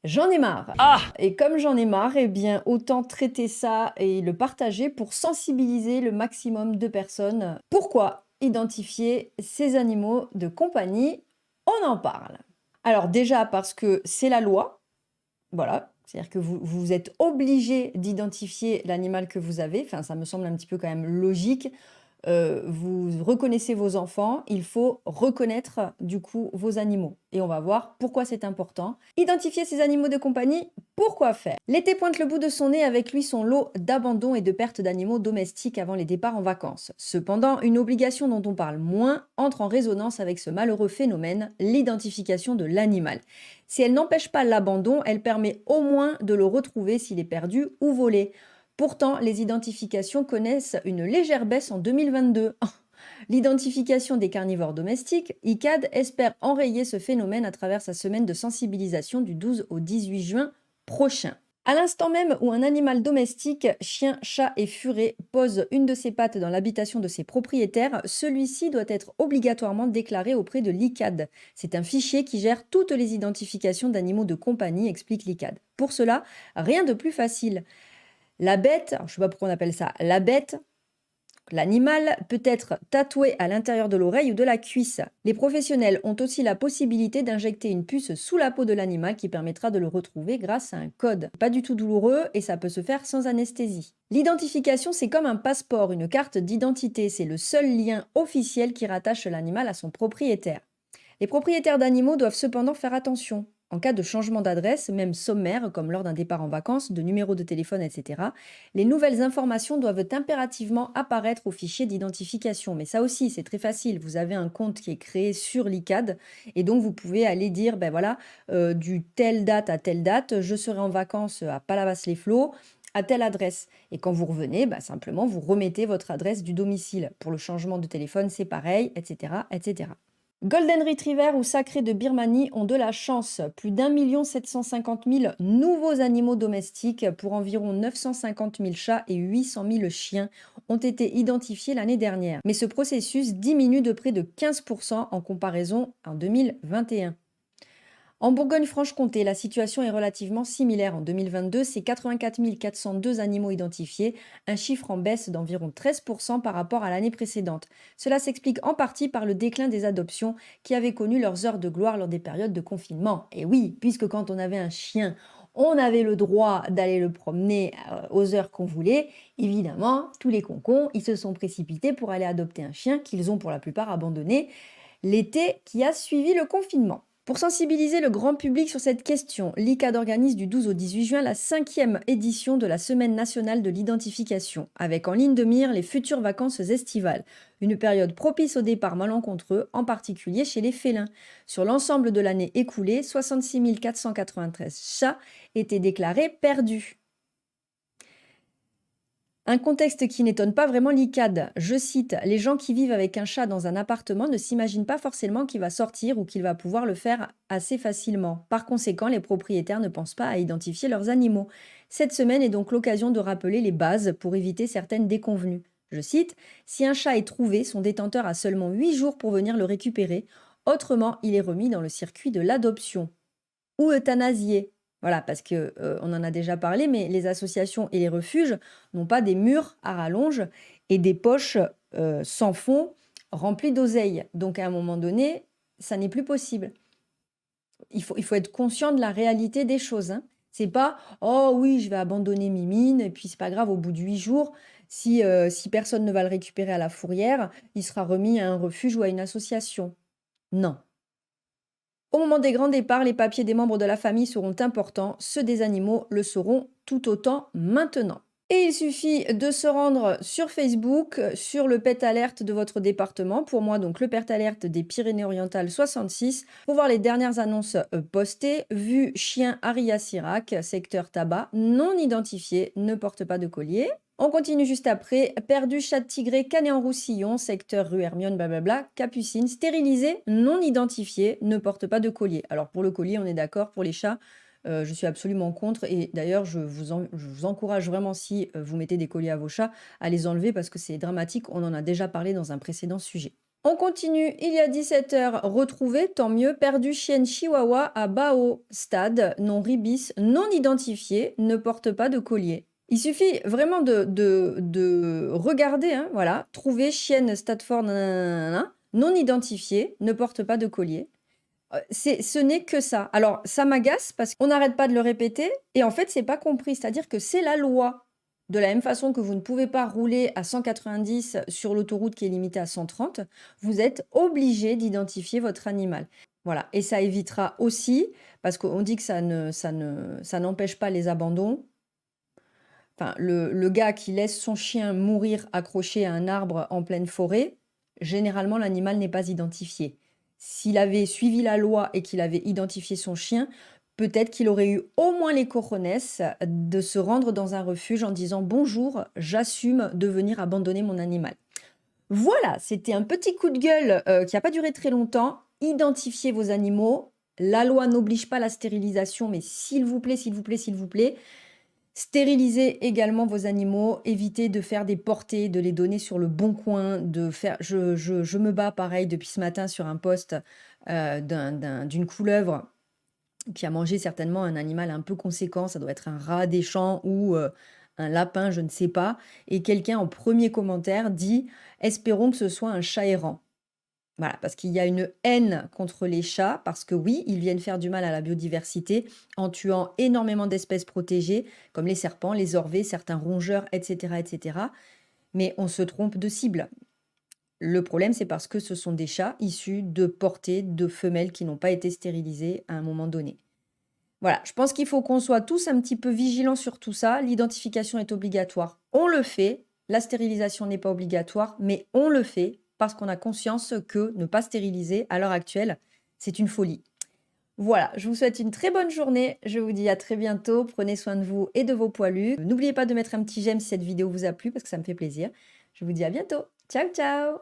J'en ai marre. Ah! Et comme j'en ai marre, eh bien, autant traiter ça et le partager pour sensibiliser le maximum de personnes. Pourquoi identifier ces animaux de compagnie? On en parle. Alors déjà parce que c'est la loi, voilà. C'est-à-dire que vous êtes obligé d'identifier l'animal que vous avez. Enfin, ça me semble un petit peu quand même logique. Vous reconnaissez vos enfants, il faut reconnaître du coup vos animaux. Et on va voir pourquoi c'est important. Identifier ces animaux de compagnie, pourquoi faire? L'été pointe le bout de son nez avec lui son lot d'abandon et de perte d'animaux domestiques avant les départs en vacances. Cependant, une obligation dont on parle moins entre en résonance avec ce malheureux phénomène, l'identification de l'animal. Si elle n'empêche pas l'abandon, elle permet au moins de le retrouver s'il est perdu ou volé. Pourtant, les identifications connaissent une légère baisse en 2022. L'identification des carnivores domestiques, ICAD, espère enrayer ce phénomène à travers sa semaine de sensibilisation du 12 au 18 juin prochain. À l'instant même où un animal domestique, chien, chat et furet, pose une de ses pattes dans l'habitation de ses propriétaires, celui-ci doit être obligatoirement déclaré auprès de l'ICAD. C'est un fichier qui gère toutes les identifications d'animaux de compagnie, explique l'ICAD. Pour cela, rien de plus facile. La bête, alors je ne sais pas pourquoi on appelle ça la bête, l'animal peut être tatoué à l'intérieur de l'oreille ou de la cuisse. Les professionnels ont aussi la possibilité d'injecter une puce sous la peau de l'animal qui permettra de le retrouver grâce à un code. Pas du tout douloureux et ça peut se faire sans anesthésie. L'identification, c'est comme un passeport, une carte d'identité. C'est le seul lien officiel qui rattache l'animal à son propriétaire. Les propriétaires d'animaux doivent cependant faire attention. En cas de changement d'adresse, même sommaire, comme lors d'un départ en vacances, de numéro de téléphone, etc., les nouvelles informations doivent impérativement apparaître au fichier d'identification. Mais ça aussi, c'est très facile. Vous avez un compte qui est créé sur l'ICAD et donc vous pouvez aller dire, ben voilà, du telle date à telle date, je serai en vacances à Palavas-les-Flots, à telle adresse. Et quand vous revenez, simplement, vous remettez votre adresse du domicile. Pour le changement de téléphone, c'est pareil, etc., etc. Golden Retriever ou sacré de Birmanie ont de la chance. Plus d'1 750 000 nouveaux animaux domestiques pour environ 950 000 chats et 800 000 chiens ont été identifiés l'année dernière. Mais ce processus diminue de près de 15% en comparaison en 2021. En Bourgogne-Franche-Comté, la situation est relativement similaire. En 2022, c'est 84 402 animaux identifiés, un chiffre en baisse d'environ 13% par rapport à l'année précédente. Cela s'explique en partie par le déclin des adoptions qui avaient connu leurs heures de gloire lors des périodes de confinement. Et oui, puisque quand on avait un chien, on avait le droit d'aller le promener aux heures qu'on voulait, évidemment, tous les concons, ils se sont précipités pour aller adopter un chien qu'ils ont pour la plupart abandonné l'été qui a suivi le confinement. Pour sensibiliser le grand public sur cette question, l'ICAD organise du 12 au 18 juin la 5e édition de la Semaine nationale de l'identification, avec en ligne de mire les futures vacances estivales, une période propice au départ malencontreux, en particulier chez les félins. Sur l'ensemble de l'année écoulée, 66 493 chats étaient déclarés perdus. Un contexte qui n'étonne pas vraiment l'ICAD. Je cite, les gens qui vivent avec un chat dans un appartement ne s'imaginent pas forcément qu'il va sortir ou qu'il va pouvoir le faire assez facilement. Par conséquent, les propriétaires ne pensent pas à identifier leurs animaux. Cette semaine est donc l'occasion de rappeler les bases pour éviter certaines déconvenues. Je cite, si un chat est trouvé, son détenteur a seulement 8 jours pour venir le récupérer. Autrement, il est remis dans le circuit de l'adoption ou euthanasié. Voilà, parce que on en a déjà parlé, mais les associations et les refuges n'ont pas des murs à rallonge et des poches sans fond remplies d'oseille. Donc à un moment donné, ça n'est plus possible. Il faut être conscient de la réalité des choses. Hein. C'est pas oh oui, je vais abandonner Mimine, et puis c'est pas grave, au bout de 8 jours, si personne ne va le récupérer à la fourrière, il sera remis à un refuge ou à une association. Non. Au moment des grands départs, les papiers des membres de la famille seront importants, ceux des animaux le seront tout autant maintenant. Et il suffit de se rendre sur Facebook, sur le Pet Alert de votre département, pour moi donc le Pet Alert des Pyrénées-Orientales 66, pour voir les dernières annonces postées. Vue chien Aria Sirac, secteur tabac, non identifié, ne porte pas de collier. On continue juste après. Perdu, chat de tigré, canet en roussillon, secteur rue Hermione, blablabla, capucine, stérilisé, non identifié, ne porte pas de collier. Alors pour le collier, on est d'accord, pour les chats, je suis absolument contre. Et d'ailleurs, je vous encourage vraiment, si vous mettez des colliers à vos chats, à les enlever parce que c'est dramatique. On en a déjà parlé dans un précédent sujet. On continue, il y a 17 heures, retrouvé, tant mieux, perdu chienne chihuahua à Bao, stade, non ribis, non identifié, ne porte pas de collier. Il suffit vraiment de regarder, hein, voilà, trouver chienne Stadford, nanana, non identifié, ne porte pas de collier. Ce n'est que ça. Alors, ça m'agace parce qu'on n'arrête pas de le répéter et en fait, c'est pas compris. C'est-à-dire que c'est la loi. De la même façon que vous ne pouvez pas rouler à 190 sur l'autoroute qui est limitée à 130, vous êtes obligé d'identifier votre animal. Voilà. Et ça évitera aussi, parce qu'on dit que ça n'empêche pas les abandons. Enfin, le gars qui laisse son chien mourir accroché à un arbre en pleine forêt, généralement, l'animal n'est pas identifié. S'il avait suivi la loi et qu'il avait identifié son chien, peut-être qu'il aurait eu au moins les cojones de se rendre dans un refuge en disant « Bonjour, j'assume de venir abandonner mon animal ». Voilà, c'était un petit coup de gueule qui n'a pas duré très longtemps. Identifiez vos animaux. La loi n'oblige pas à la stérilisation, mais s'il vous plaît, s'il vous plaît, s'il vous plaît, stérilisez également vos animaux, évitez de faire des portées, de les donner sur le bon coin, de faire... Je me bats pareil depuis ce matin sur un post d'une couleuvre qui a mangé certainement un animal un peu conséquent, ça doit être un rat des champs ou un lapin, je ne sais pas, et quelqu'un en premier commentaire dit « Espérons que ce soit un chat errant ». Voilà, parce qu'il y a une haine contre les chats, parce que oui, ils viennent faire du mal à la biodiversité en tuant énormément d'espèces protégées, comme les serpents, les orvets, certains rongeurs, etc., etc. Mais on se trompe de cible. Le problème, c'est parce que ce sont des chats issus de portées de femelles qui n'ont pas été stérilisées à un moment donné. Voilà, je pense qu'il faut qu'on soit tous un petit peu vigilants sur tout ça. L'identification est obligatoire, on le fait. La stérilisation n'est pas obligatoire, mais on le fait parce qu'on a conscience que ne pas stériliser à l'heure actuelle, c'est une folie. Voilà, je vous souhaite une très bonne journée. Je vous dis à très bientôt. Prenez soin de vous et de vos poilus. N'oubliez pas de mettre un petit j'aime si cette vidéo vous a plu parce que ça me fait plaisir. Je vous dis à bientôt. Ciao, ciao!